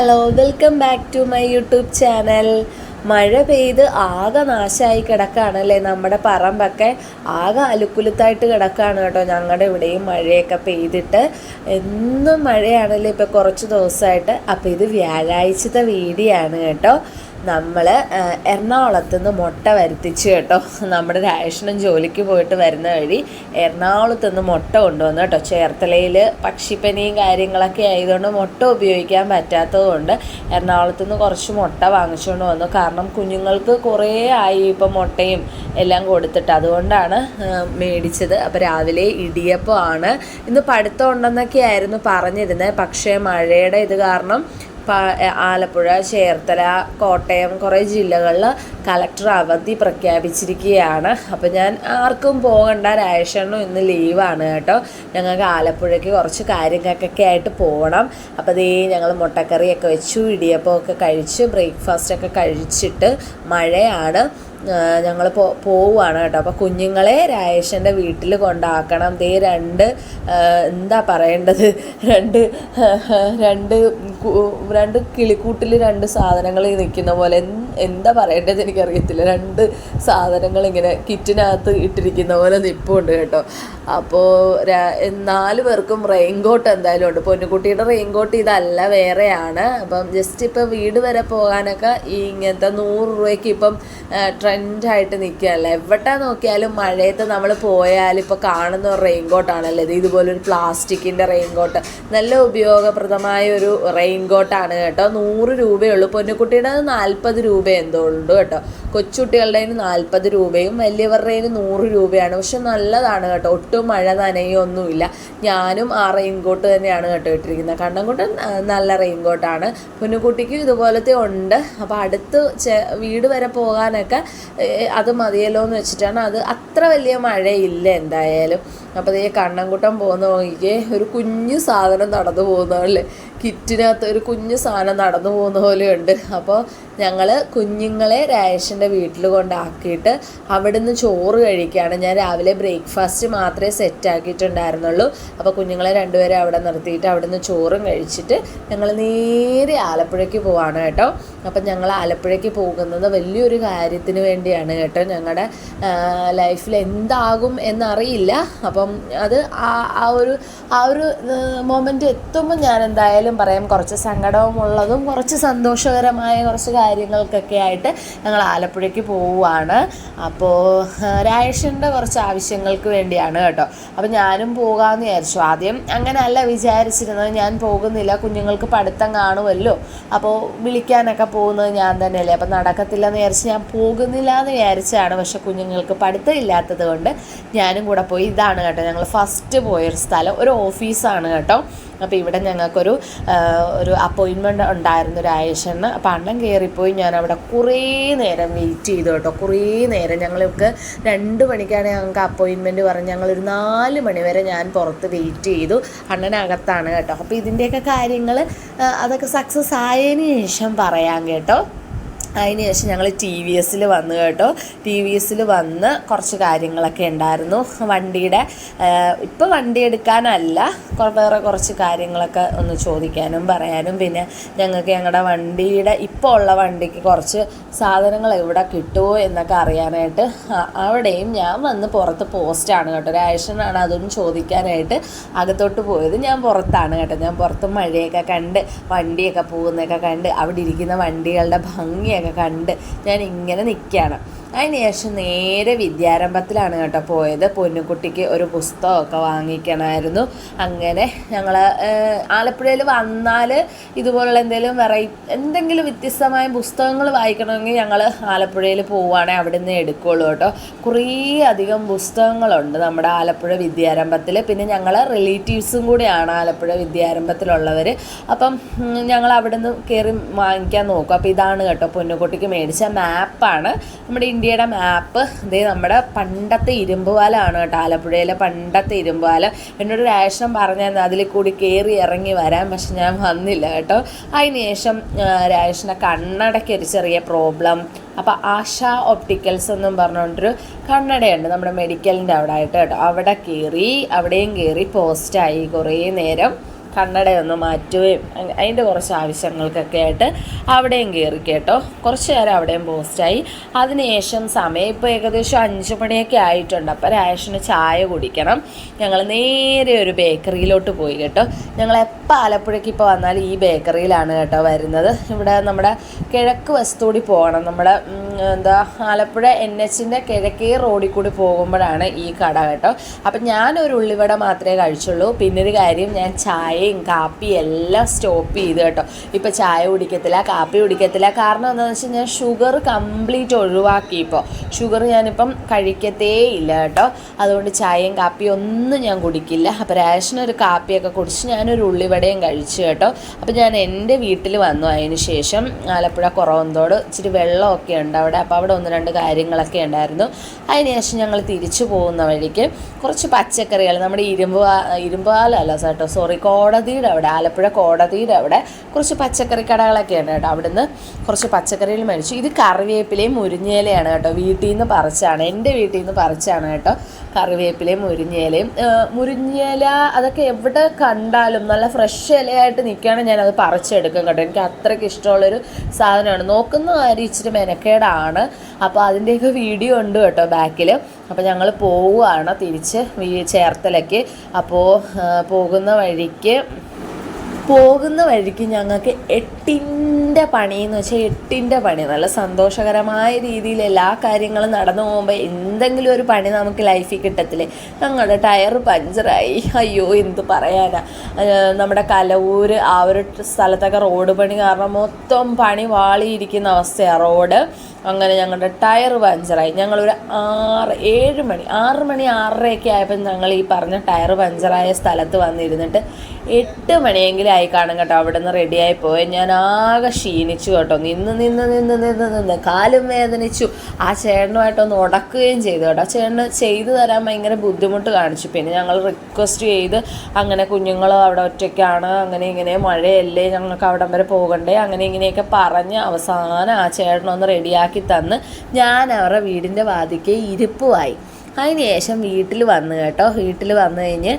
Hello, welcome back to my YouTube channel. മഴ പെയ്ത് ആകെ നാശമായി കിടക്കുകയാണല്ലേ. നമ്മുടെ പറമ്പൊക്കെ ആകെ അലുക്കുലുത്തായിട്ട് കിടക്കുകയാണ് കേട്ടോ. ഞങ്ങളുടെ ഇവിടെയും മഴയൊക്കെ പെയ്തിട്ട് എന്നും മഴയാണല്ലേ ഇപ്പോൾ കുറച്ച് ദിവസമായിട്ട്. അപ്പോൾ ഇത് വ്യാഴാഴ്ചത്തെ വീഡിയോ ആണ് കേട്ടോ. നമ്മൾ എറണാകുളത്ത് നിന്ന് മുട്ട വരുത്തിച്ചു കേട്ടോ. നമ്മുടെ രാജേഷനും ജോലിക്ക് പോയിട്ട് വരുന്ന വഴി എറണാകുളത്ത് നിന്ന് മുട്ട കൊണ്ടുവന്നു കേട്ടോ. ചേർത്തലയിൽ പക്ഷിപ്പനിയും കാര്യങ്ങളൊക്കെ ആയതുകൊണ്ട് മുട്ട ഉപയോഗിക്കാൻ പറ്റാത്തത് കൊണ്ട് എറണാകുളത്ത് നിന്ന് കുറച്ച് മുട്ട വാങ്ങിച്ചുകൊണ്ട് വന്നു. കാരണം കുഞ്ഞുങ്ങൾക്ക് കുറേ ആയി ഇപ്പം മുട്ടയും എല്ലാം കൊടുത്തിട്ട്, അതുകൊണ്ടാണ് മേടിച്ചത്. അപ്പോൾ രാവിലെ ഇടിയപ്പമാണ്. ഇന്ന് പഠിത്തം ഉണ്ടെന്നൊക്കെ ആയിരുന്നു പറഞ്ഞിരുന്നത്. പക്ഷേ മഴയുടെ ഇത് കാരണം ആലപ്പുഴ, ചേർത്തല, കോട്ടയം കുറേ ജില്ലകളിൽ കളക്ടർ അവധി പ്രഖ്യാപിച്ചിരിക്കുകയാണ്. അപ്പോൾ ഞാൻ ആർക്കും പോകണ്ട, രാജേഷനും ഇന്ന് ലീവാണ് കേട്ടോ. ഞങ്ങൾക്ക് ആലപ്പുഴയ്ക്ക് കുറച്ച് കാര്യങ്ങൾക്കൊക്കെ ആയിട്ട് പോകണം. അപ്പോൾ അതേ ഞങ്ങൾ മുട്ടക്കറിയൊക്കെ വെച്ചു, ഇടിയപ്പമൊക്കെ കഴിച്ച് ബ്രേക്ക്ഫാസ്റ്റൊക്കെ കഴിച്ചിട്ട് മഴയാണ്, ഞങ്ങൾ പോവുകയാണ് കേട്ടോ. അപ്പോൾ കുഞ്ഞുങ്ങളെ രാജേഷൻ്റെ വീട്ടിൽ കൊണ്ടാക്കണം. ദേ എന്താ പറയേണ്ടത്, രണ്ട് കിളിക്കൂട്ടിൽ രണ്ട് സാധനങ്ങൾ നിൽക്കുന്ന പോലെ, എന്താ പറയേണ്ടത് എനിക്കറിയത്തില്ല. രണ്ട് സാധനങ്ങൾ ഇങ്ങനെ കിറ്റിനകത്ത് ഇട്ടിരിക്കുന്ന പോലെ നിൽപ്പുണ്ട് കേട്ടോ. അപ്പോൾ 4 പേർക്കും റെയിൻകോട്ട് എന്തായാലും ഉണ്ട്. പൊന്നുകുട്ടിയുടെ റെയിൻകോട്ട് ഇതല്ല, വേറെയാണ്. അപ്പം ജസ്റ്റ് ഇപ്പം വീട് വരെ പോകാനൊക്കെ ഈ ഇങ്ങനത്തെ 100 രൂപയ്ക്ക് ഇപ്പം ട്രെൻഡായിട്ട് നിൽക്കുകയല്ല. എവിടെ നോക്കിയാലും മഴയത്ത് നമ്മൾ പോയാൽ ഇപ്പോൾ കാണുന്ന ഒരു റെയിൻകോട്ടാണല്ലോ ഇത്. ഇതുപോലൊരു പ്ലാസ്റ്റിക്കിൻ്റെ റെയിൻകോട്ട്, നല്ല ഉപയോഗപ്രദമായ ഒരു റെയിൻകോട്ടാണ് കേട്ടോ. 100 രൂപയുള്ളൂ. പൊന്നുകുട്ടിയുടെ 40 രൂപ എന്തോ ഉണ്ട് കേട്ടോ. കൊച്ചുകുട്ടികളുടെ 40 രൂപയും വലിയവരുടെ 100 രൂപയാണ്. പക്ഷെ നല്ലതാണ് കേട്ടോ, ഒട്ടും മഴ നനയൊന്നുമില്ല. ഞാനും ആ റെയിൻകോട്ട് തന്നെയാണ് കേട്ടോ ഇട്ടിരിക്കുന്നത്. കണ്ണൻകുട്ടൻ നല്ല റെയിൻകോട്ടാണ്. പൊന്നുകുട്ടിക്കും ഇതുപോലത്തെ ഉണ്ട്. അപ്പോൾ അടുത്ത് വീട് വരെ പോകാനൊക്കെ അത് മതിയല്ലോ എന്ന് വെച്ചിട്ടാണ്. അത് അത്ര വലിയ മഴയില്ല എന്തായാലും. അപ്പോൾ ഈ കണ്ണൻകുട്ടൻ പോകുന്ന നോക്കിക്കേ, ഒരു കുഞ്ഞു സാധനം നടന്നു പോകുന്നതല്ലേ, കിറ്റിനകത്ത് ഒരു കുഞ്ഞു സാധനം നടന്നു പോകുന്ന പോലെയുണ്ട്. അപ്പോൾ ഞങ്ങൾ കുഞ്ഞുങ്ങളെ രാജേഷൻ്റെ വീട്ടിൽ കൊണ്ടാക്കിയിട്ട് അവിടുന്ന് ചോറ് കഴിക്കുകയാണ്. ഞാൻ രാവിലെ ബ്രേക്ക്ഫാസ്റ്റ് മാത്രമേ സെറ്റാക്കിയിട്ടുണ്ടായിരുന്നുള്ളൂ. അപ്പോൾ കുഞ്ഞുങ്ങളെ 2 പേരെ അവിടെ നിർത്തിയിട്ട് അവിടുന്ന് ചോറും കഴിച്ചിട്ട് ഞങ്ങൾ നേരെ ആലപ്പുഴയ്ക്ക് പോവാണ് കേട്ടോ. അപ്പം ഞങ്ങൾ ആലപ്പുഴയ്ക്ക് പോകുന്നത് വലിയൊരു കാര്യത്തിന് വേണ്ടിയാണ് കേട്ടോ. ഞങ്ങളുടെ ലൈഫിൽ എന്താകും എന്നറിയില്ല. അപ്പം അത് ആ ഒരു മൊമെൻ്റ് എത്തുമ്പോൾ ഞാൻ എന്തായാലും പറയാം. കുറച്ച് സങ്കടവുമുള്ളതും കുറച്ച് സന്തോഷകരമായ കുറച്ച് കാര്യങ്ങൾക്കൊക്കെ ആയിട്ട് ഞങ്ങൾ ആലപ്പുഴയ്ക്ക് പോവുകയാണ്. അപ്പോൾ രാജേഷൻ്റെ കുറച്ച് ആവശ്യങ്ങൾക്ക് വേണ്ടിയാണ് കേട്ടോ. അപ്പോൾ ഞാനും പോകാമെന്ന് വിചാരിച്ചു. ആദ്യം അങ്ങനെയല്ല വിചാരിച്ചിരുന്നത്, ഞാൻ പോകുന്നില്ല, കുഞ്ഞുങ്ങൾക്ക് പഠിത്തം കാണുമല്ലോ, അപ്പോൾ വിളിക്കാനൊക്കെ പോകുന്നത് ഞാൻ തന്നെയല്ലേ, അപ്പോൾ നടക്കത്തില്ലെന്ന് വിചാരിച്ച് ഞാൻ പോകുന്നില്ല എന്ന് വിചാരിച്ചാണ്. പക്ഷെ കുഞ്ഞുങ്ങൾക്ക് പഠിത്തം ഇല്ലാത്തത് കൊണ്ട് ഞാനും കൂടെ പോയി. ഇതാണ് കേട്ടോ ഞങ്ങൾ ഫസ്റ്റ് പോയൊരു സ്ഥലം, ഒരു ഓഫീസാണ് കേട്ടോ. അപ്പോൾ ഇവിടെ ഞങ്ങൾക്കൊരു അപ്പോയിൻമെൻറ്റ് ഉണ്ടായിരുന്നു രാജേഷന്. അപ്പോൾ അണ്ണൻ കയറിപ്പോയി. ഞാൻ അവിടെ കുറേ നേരം വെയിറ്റ് ചെയ്തു കേട്ടോ. കുറേ നേരം ഞങ്ങൾക്ക് 2 മണിക്കാണ് ഞങ്ങൾക്ക് അപ്പോയിൻമെൻറ്റ് പറഞ്ഞ് ഞങ്ങളൊരു 4 മണി വരെ ഞാൻ പുറത്ത് വെയിറ്റ് ചെയ്തു. അണ്ണനകത്താണ് കേട്ടോ. അപ്പോൾ ഇതിൻ്റെയൊക്കെ കാര്യങ്ങൾ അതൊക്കെ സക്സസ് ആയതിന് ശേഷം പറയാം കേട്ടോ. അതിന് ശേഷം ഞങ്ങൾ TVS വന്നു കേട്ടോ. TVS വന്ന് കുറച്ച് കാര്യങ്ങളൊക്കെ ഉണ്ടായിരുന്നു. വണ്ടിയുടെ ഇപ്പോൾ വണ്ടി എടുക്കാനല്ല, വേറെ കുറച്ച് കാര്യങ്ങളൊക്കെ ഒന്ന് ചോദിക്കാനും പറയാനും, പിന്നെ ഞങ്ങൾക്ക് ഞങ്ങളുടെ വണ്ടിയുടെ ഇപ്പോൾ ഉള്ള വണ്ടിക്ക് കുറച്ച് സാധനങ്ങൾ എവിടെ കിട്ടുമോ എന്നൊക്കെ അറിയാനായിട്ട് അവിടെയും ഞാൻ വന്ന് പുറത്ത് പോസ്റ്റാണ് കേട്ടോ. രാജേഷനാണ് അതൊന്നും ചോദിക്കാനായിട്ട് അകത്തോട്ട് പോയത്. ഞാൻ പുറത്താണ് കേട്ടോ. ഞാൻ പുറത്ത് മഴയൊക്കെ കണ്ട് വണ്ടിയൊക്കെ പോകുന്നതൊക്കെ കണ്ട് അവിടെ ഇരിക്കുന്ന വണ്ടികളുടെ ഭംഗിയൊക്കെ കണ്ട് ഞാൻ ഇങ്ങനെ നിൽക്കുകയാണ്. അതിന് ശേഷം നേരെ വിദ്യാരംഭത്തിലാണ് കേട്ടോ പോയത്. പൊന്നുകുട്ടിക്ക് ഒരു പുസ്തകമൊക്കെ വാങ്ങിക്കണമായിരുന്നു. അങ്ങനെ ഞങ്ങൾ ആലപ്പുഴയിൽ വന്നാൽ ഇതുപോലുള്ള എന്തെങ്കിലും വ്യത്യസ്തമായ പുസ്തകങ്ങൾ വായിക്കണമെങ്കിൽ ഞങ്ങൾ ആലപ്പുഴയിൽ പോവുകയാണെങ്കിൽ അവിടെ നിന്ന് എടുക്കുകയുള്ളൂ കേട്ടോ. കുറേ അധികം പുസ്തകങ്ങളുണ്ട് നമ്മുടെ ആലപ്പുഴ വിദ്യാരംഭത്തിൽ. പിന്നെ ഞങ്ങൾ റിലേറ്റീവ്സും കൂടിയാണ് ആലപ്പുഴ വിദ്യാരംഭത്തിലുള്ളവർ. അപ്പം ഞങ്ങൾ അവിടെ നിന്ന് കയറി വാങ്ങിക്കാൻ നോക്കും. അപ്പോൾ ഇതാണ് കേട്ടോ പൊന്നുകുട്ടിക്ക് മേടിച്ച മാപ്പാണ്, നമ്മുടെ ഇന്ത്യയുടെ മാപ്പ്. ഇതേ നമ്മുടെ പണ്ടത്തെ ഇരുമ്പുപാലമാണ് കേട്ടോ, ആലപ്പുഴയിലെ പണ്ടത്തെ ഇരുമ്പുപാലം. എന്നോട് രാജേഷൻ പറഞ്ഞാൽ അതിൽ കൂടി കയറി ഇറങ്ങി വരാൻ, പക്ഷെ ഞാൻ വന്നില്ല കേട്ടോ. അതിന് ശേഷം രാജേഷൻ്റെ കണ്ണടയ്ക്ക് ഒരു ചെറിയ പ്രോബ്ലം. അപ്പോൾ ആശ ഒപ്റ്റിക്കൽസ് എന്നും പറഞ്ഞുകൊണ്ടൊരു കണ്ണടയുണ്ട് നമ്മുടെ മെഡിക്കലിൻ്റെ അവിടെ ആയിട്ട് കേട്ടോ. അവിടെയും കയറി പോസ്റ്റായി കുറേ നേരം. കണ്ണടയൊന്ന് മാറ്റുകയും അതിൻ്റെ കുറച്ച് ആവശ്യങ്ങൾക്കൊക്കെ ആയിട്ട് അവിടെയും കയറി കേട്ടോ. കുറച്ച് നേരം അവിടെയും പോസ്റ്റായി. അതിനുശേഷം സമയം ഇപ്പോൾ ഏകദേശം 5 മണിയൊക്കെ ആയിട്ടുണ്ട്. അപ്പോൾ രാഷന് ചായ കുടിക്കണം. ഞങ്ങൾ നേരെ ഒരു ബേക്കറിയിലോട്ട് പോയി കേട്ടോ. ഞങ്ങൾ എപ്പോൾ ആലപ്പുഴയ്ക്ക് ഇപ്പോൾ വന്നാലും ഈ ബേക്കറിയിലാണ് കേട്ടോ വരുന്നത്. ഇവിടെ നമ്മുടെ കിഴക്ക് വശത്തൂടി പോകണം. നമ്മുടെ ആലപ്പുഴ NHൻ്റെ കിഴക്കേ റോഡിൽ കൂടി പോകുമ്പോഴാണ് ഈ കട കേട്ടോ. അപ്പം ഞാനൊരു ഉള്ളിവട മാത്രമേ കഴിച്ചുള്ളൂ. പിന്നൊരു കാര്യം, ഞാൻ ചായയും കാപ്പിയും എല്ലാം സ്റ്റോപ്പ് ചെയ്ത് കേട്ടോ. ഇപ്പോൾ ചായ കുടിക്കത്തില്ല, കാപ്പി കുടിക്കത്തില്ല. കാരണം എന്താണെന്ന് വെച്ചാൽ ഞാൻ ഷുഗർ കംപ്ലീറ്റ് ഒഴിവാക്കി. ഇപ്പോൾ ഷുഗർ ഞാനിപ്പം കഴിക്കത്തേ ഇല്ല കേട്ടോ. അതുകൊണ്ട് ചായയും കാപ്പിയും ഒന്നും ഞാൻ കുടിക്കില്ല. അപ്പോൾ റേഷനൊരു കാപ്പിയൊക്കെ കുടിച്ച് ഞാനൊരു ഉള്ളിവടയും കഴിച്ചു കേട്ടോ. അപ്പോൾ ഞാൻ എൻ്റെ വീട്ടിൽ വന്നു. അതിന് ശേഷം ആലപ്പുഴ കുറവന്തോട് ഇച്ചിരി വെള്ളമൊക്കെ ഉണ്ട് അവിടെ. അപ്പോൾ അവിടെ 1-2 കാര്യങ്ങളൊക്കെ ഉണ്ടായിരുന്നു. അതിനുശേഷം ഞങ്ങൾ തിരിച്ചു പോകുന്ന വഴിക്ക് കുറച്ച് പച്ചക്കറികൾ, നമ്മുടെ ഇരുമ്പുപാലല്ല കേട്ടോ, സോറി, കോടതിയുടെ അവിടെ, ആലപ്പുഴ കോടതിയുടെ അവിടെ കുറച്ച് പച്ചക്കറി കടകളൊക്കെ ഉണ്ട് കേട്ടോ. അവിടുന്ന് കുറച്ച് പച്ചക്കറികൾ മേടിച്ചു. ഇത് കറിവേപ്പിലയും മുരിങ്ങയിലയാണ് കേട്ടോ. വീട്ടിൽ നിന്ന് പറിച്ചാണ്, എൻ്റെ വീട്ടിൽ നിന്ന് പറിച്ചാണ് കേട്ടോ. കറിവേപ്പിലയും മുരിങ്ങയിലയും. മുരിങ്ങയില അതൊക്കെ എവിടെ കണ്ടാലും നല്ല ഫ്രഷ് ഇലയായിട്ട് നിൽക്കുകയാണെങ്കിൽ ഞാനത് പറിച്ചെടുക്കും കേട്ടോ. എനിക്ക് അത്രയ്ക്ക് ഇഷ്ടമുള്ളൊരു സാധനമാണ്. നോക്കുന്ന കാര്യം ഇച്ചിരി മെനക്കേടാണ്. അപ്പോൾ അതിൻ്റെയൊക്കെ വീഡിയോ ഉണ്ട് കേട്ടോ ബാക്കിൽ. അപ്പോൾ ഞങ്ങൾ പോവുകയാണ് തിരിച്ച് ചേർത്തലയ്ക്ക്. അപ്പോൾ പോകുന്ന വഴിക്ക് ഞങ്ങൾക്ക് 8ൻ്റെ പണിയെന്ന് വെച്ചാൽ 8ൻ്റെ പണി, നല്ല സന്തോഷകരമായ രീതിയിൽ എല്ലാ കാര്യങ്ങളും നടന്നു പോകുമ്പോൾ എന്തെങ്കിലും ഒരു പണി നമുക്ക് ലൈഫിൽ കിട്ടത്തില്ലേ. ഞങ്ങളുടെ ടയർ പഞ്ചറായി. അയ്യോ, എന്ത് പറയാനാ. നമ്മുടെ കലവൂർ ആ ഒരു സ്ഥലത്തൊക്കെ റോഡ് പണി കാരണം മൊത്തം പണി വാളിയിരിക്കുന്ന അവസ്ഥയാണ് റോഡ്. അങ്ങനെ ഞങ്ങളുടെ ടയർ പഞ്ചറായി. ഞങ്ങളൊരു 6 മണി 6:30 ആയപ്പോൾ ഞങ്ങൾ ഈ പറഞ്ഞ ടയർ പഞ്ചറായ സ്ഥലത്ത് വന്നിരുന്നിട്ട് 8 മണിയെങ്കിലും ആയി കാണും കേട്ടോ. അവിടെ നിന്ന് റെഡിയായി പോയി. ഞാൻ ആകെ ക്ഷീണിച്ചു കേട്ടോ. നിന്ന് കാലും വേദനിച്ചു. ആ ചേട്ടനുമായിട്ടൊന്ന് ഉടക്കുകയും ചെയ്തു കേട്ടോ. ചേട്ടന് ചെയ്തു തരാൻ ഭയങ്കര ബുദ്ധിമുട്ട് കാണിച്ചു. പിന്നെ ഞങ്ങൾ റിക്വസ്റ്റ് ചെയ്ത്, അങ്ങനെ കുഞ്ഞുങ്ങൾ അവിടെ ഒറ്റയ്ക്കാണ്, അങ്ങനെ ഇങ്ങനെ മഴയല്ലേ, ഞങ്ങൾക്ക് അവിടം വരെ പോകണ്ടേ, അങ്ങനെ ഇങ്ങനെയൊക്കെ പറഞ്ഞ് അവസാനം ആ ചേട്ടനൊന്ന് റെഡിയാക്കി തന്ന് ഞാൻ അവരുടെ വീടിൻ്റെ വാതിൽക്ക് ഇരിപ്പുമായി. അതിന് ശേഷം വീട്ടിൽ വന്നു കേട്ടോ. വീട്ടിൽ വന്നു കഴിഞ്ഞ്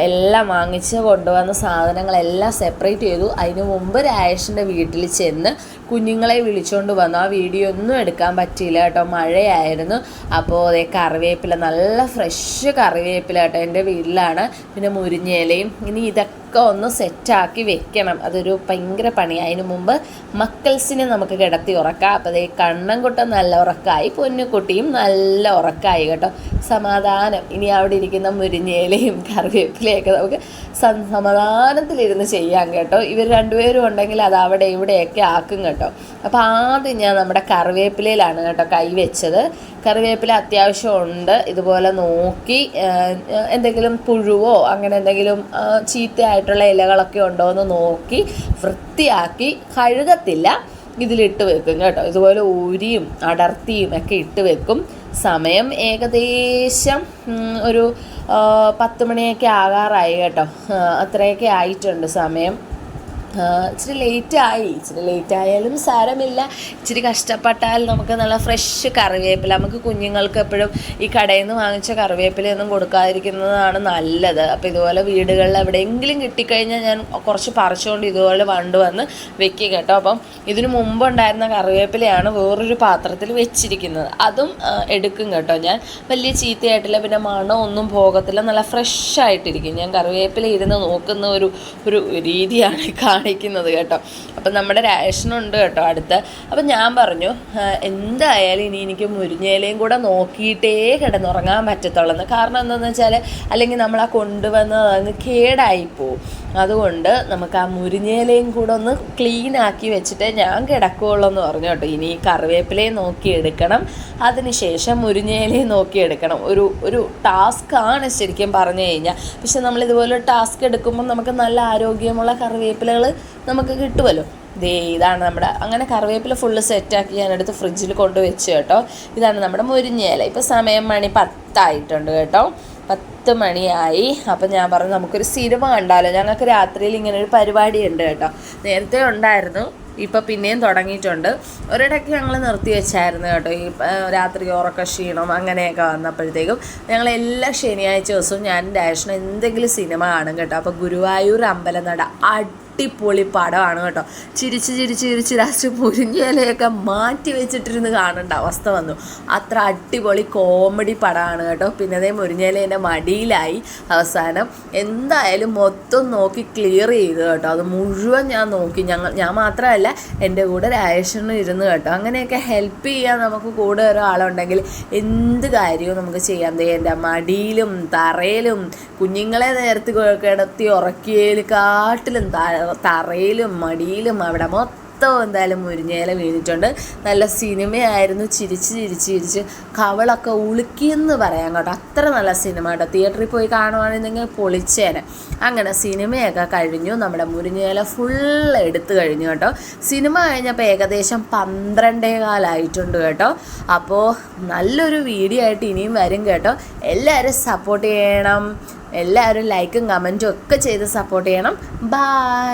എല്ലാം വാങ്ങിച്ച് കൊണ്ടുവന്ന സാധനങ്ങളെല്ലാം സെപ്പറേറ്റ് ചെയ്തു. അതിന് മുമ്പ് രാജേഷിൻ്റെ വീട്ടിൽ ചെന്ന് കുഞ്ഞുങ്ങളെ വിളിച്ചുകൊണ്ട് വന്നു. ആ വീഡിയോ ഒന്നും എടുക്കാൻ പറ്റിയില്ല കേട്ടോ, മഴയായിരുന്നു. അപ്പോൾ അതേ കറിവേപ്പില, നല്ല ഫ്രഷ് കറിവേപ്പില കേട്ടോ, എൻ്റെ വീട്ടിലാണ്. പിന്നെ മുരിങ്ങയിലയും. ഇനി ഇതൊക്കെ ഒന്ന് സെറ്റാക്കി വെക്കണം. അതൊരു ഭയങ്കര പണിയാണ്. അതിന് മുമ്പ് മക്കൾസിനെ നമുക്ക് കിടത്തി ഉറക്കാം. അപ്പോൾ അതേ കണ്ണൻകുട്ടൻ നല്ല ഉറക്കമായി, പൊന്നുകുട്ടിയും നല്ല ഉറക്കമായി കേട്ടോ. സമാധാനം. ഇനി അവിടെ ഇരിക്കുന്ന മുരിങ്ങയിലയും കറിവേപ്പിലയൊക്കെ നമുക്ക് സമാധാനത്തിലിരുന്ന് ചെയ്യാം കേട്ടോ. ഇവർ രണ്ടുപേരും ഉണ്ടെങ്കിൽ അത് അവിടെ ഇവിടെയൊക്കെ ആക്കും കേട്ടോ. അപ്പോൾ ആദ്യം ഞാൻ നമ്മുടെ കറിവേപ്പിലയിലാണ് കേട്ടോ കൈവച്ചത്. കറിവേപ്പില അത്യാവശ്യം ഉണ്ട്. ഇതുപോലെ നോക്കി എന്തെങ്കിലും പുഴുവോ അങ്ങനെ എന്തെങ്കിലും ചീത്തയായിട്ടുള്ള ഇലകളൊക്കെ ഉണ്ടോ എന്ന് നോക്കി വൃത്തിയാക്കി, കഴുകത്തില്ല, ഇതിലിട്ട് വെക്കും കേട്ടോ. ഇതുപോലെ ഊരിയും അടർത്തിയും ഒക്കെ ഇട്ട് വെക്കും. സമയം ഏകദേശം ഒരു 10 മണിയൊക്കെ ആകാറായി കേട്ടോ. അത്രയൊക്കെ ആയിട്ടുണ്ട് സമയം. ഇച്ചിരി ലേറ്റ് ആയാലും സാരമില്ല. ഇച്ചിരി കഷ്ടപ്പെട്ടാൽ നമുക്ക് നല്ല ഫ്രഷ് കറിവേപ്പില, നമുക്ക് കുഞ്ഞുങ്ങൾക്ക് എപ്പോഴും ഈ കടയിൽ നിന്ന് വാങ്ങിച്ച കറിവേപ്പിലയൊന്നും കൊടുക്കാതിരിക്കുന്നതാണ് നല്ലത്. അപ്പോൾ ഇതുപോലെ വീടുകളിൽ എവിടെയെങ്കിലും കിട്ടിക്കഴിഞ്ഞാൽ ഞാൻ കുറച്ച് പറിച്ചുകൊണ്ട് ഇതുപോലെ കൊണ്ടുവന്ന് വെക്കും കേട്ടോ. അപ്പം ഇതിനു മുമ്പുണ്ടായിരുന്ന കറിവേപ്പിലയാണ് വേറൊരു പാത്രത്തിൽ വെച്ചിരിക്കുന്നത്. അതും എടുക്കും കേട്ടോ ഞാൻ. വലിയ ചീത്തയായിട്ടില്ല, പിന്നെ മണമൊന്നും പോകത്തില്ല, നല്ല ഫ്രഷായിട്ടിരിക്കും. ഞാൻ കറിവേപ്പില ഇരുന്ന് നോക്കുന്ന ഒരു രീതിയാണ് കാണിക്കുന്നത് കേട്ടോ. അപ്പം നമ്മുടെ റേഷനുണ്ട് കേട്ടോ അടുത്ത്. അപ്പം ഞാൻ പറഞ്ഞു എന്തായാലും ഇനി എനിക്ക് മുരിങ്ങയിലയും കൂടെ നോക്കിയിട്ടേ കിടന്നുറങ്ങാൻ പറ്റത്തുള്ളൂ. കാരണം എന്താണെന്ന് വെച്ചാൽ അല്ലെങ്കിൽ നമ്മൾ ആ കൊണ്ടുവന്നത് അങ്ങ് കേടായിപ്പോവും. അതുകൊണ്ട് നമുക്ക് ആ മുരിങ്ങയിലയും കൂടെ ഒന്ന് ക്ലീനാക്കി വെച്ചിട്ട് ഞാൻ കിടക്കുകയുള്ളൂ എന്ന് പറഞ്ഞു കേട്ടോ. ഇനി ഈ കറിവേപ്പിലയും നോക്കിയെടുക്കണം, അതിനുശേഷം മുരിങ്ങയിലയും നോക്കിയെടുക്കണം. ഒരു ടാസ്ക്കാണ് ശരിക്കും പറഞ്ഞു കഴിഞ്ഞാൽ. പക്ഷെ നമ്മളിതുപോലെ ടാസ്ക് എടുക്കുമ്പോൾ നമുക്ക് നല്ല ആരോഗ്യമുള്ള കറിവേപ്പിലകൾ നമുക്ക് കിട്ടുമല്ലോ. ഇതാണ് നമ്മുടെ, അങ്ങനെ കറിവേപ്പില ഫുള്ള് സെറ്റാക്കി ഞാനെടുത്ത് ഫ്രിഡ്ജിൽ കൊണ്ട് വെച്ച് കേട്ടോ. ഇതാണ് നമ്മുടെ മുരിങ്ങയില. ഇപ്പോൾ സമയം 10 ആയിട്ടുണ്ട് കേട്ടോ. 10 മണിയായി. അപ്പം ഞാൻ പറഞ്ഞു നമുക്കൊരു സിനിമ കണ്ടാലോ. ഞങ്ങൾക്ക് രാത്രിയിൽ ഇങ്ങനെ ഒരു പരിപാടി ഉണ്ട് കേട്ടോ. നേരത്തെ ഉണ്ടായിരുന്നു, ഇപ്പം പിന്നെയും തുടങ്ങിയിട്ടുണ്ട്. ഒരിടയ്ക്ക് ഞങ്ങൾ നിർത്തി വെച്ചായിരുന്നു കേട്ടോ, ഈ രാത്രി ഉറക്ക ക്ഷീണം അങ്ങനെയൊക്കെ വന്നപ്പോഴത്തേക്കും. ഞങ്ങളെല്ലാ ശനിയാഴ്ച ദിവസവും ഞാൻ ഡാഷിന് എന്തെങ്കിലും സിനിമ കാണും കേട്ടോ. അപ്പോൾ ഗുരുവായൂർ അമ്പലനട അടിപൊളി പടമാണ് കേട്ടോ. ചിരിച്ച് ചിരിച്ച് ചിരിച്ച് ലാസ്റ്റ് മുരിഞ്ഞയിലയൊക്കെ മാറ്റി വെച്ചിട്ടിരുന്ന് കാണേണ്ട അവസ്ഥ വന്നു. അത്ര അടിപൊളി കോമഡി പടമാണ് കേട്ടോ. പിന്നെ അതേ മുരിഞ്ഞയില എൻ്റെ മടിയിലായി അവസാനം. എന്തായാലും മൊത്തം നോക്കി ക്ലിയർ ചെയ്തു കേട്ടോ. അത് മുഴുവൻ ഞാൻ നോക്കി. ഞാൻ മാത്രമല്ല, എൻ്റെ കൂടെ രാജേഷനും ഇരുന്ന് കേട്ടോ. അങ്ങനെയൊക്കെ ഹെൽപ്പ് ചെയ്യാൻ നമുക്ക് കൂടെ ഒരാളുണ്ടെങ്കിൽ എന്ത് കാര്യവും നമുക്ക് ചെയ്യാൻ. എൻ്റെ മടിയിലും തറയിലും കുഞ്ഞുങ്ങളെ നേരത്തെ കിടത്തി ഉറക്കിയേക്കാട്ടിലും തറയിലും മടിയിലും അവിടെ മൊത്തം എന്തായാലും മുരിഞ്ഞയില വീണിട്ടുണ്ട്. നല്ല സിനിമയായിരുന്നു. ചിരിച്ച് ചിരിച്ച് ചിരിച്ച് കവളൊക്കെ ഉളുക്കിയെന്ന് പറയാം കേട്ടോ. അത്ര നല്ല സിനിമ കേട്ടോ. തിയേറ്ററിൽ പോയി കാണുവാണെന്നെങ്കിൽ പൊളിച്ചേനെ. അങ്ങനെ സിനിമയൊക്കെ കഴിഞ്ഞു. നമ്മുടെ മുരിഞ്ഞയില ഫുൾ എടുത്തു കഴിഞ്ഞു കേട്ടോ. സിനിമ കഴിഞ്ഞപ്പോൾ ഏകദേശം 12:15 കേട്ടോ. അപ്പോൾ നല്ലൊരു വീഡിയോ ആയിട്ട് ഇനിയും വരും കേട്ടോ. എല്ലാവരും സപ്പോർട്ട് ചെയ്യണം. എല്ലാവരും ലൈക്കും കമൻറ്റും ഒക്കെ ചെയ്ത് സപ്പോർട്ട് ചെയ്യണം. ബൈ.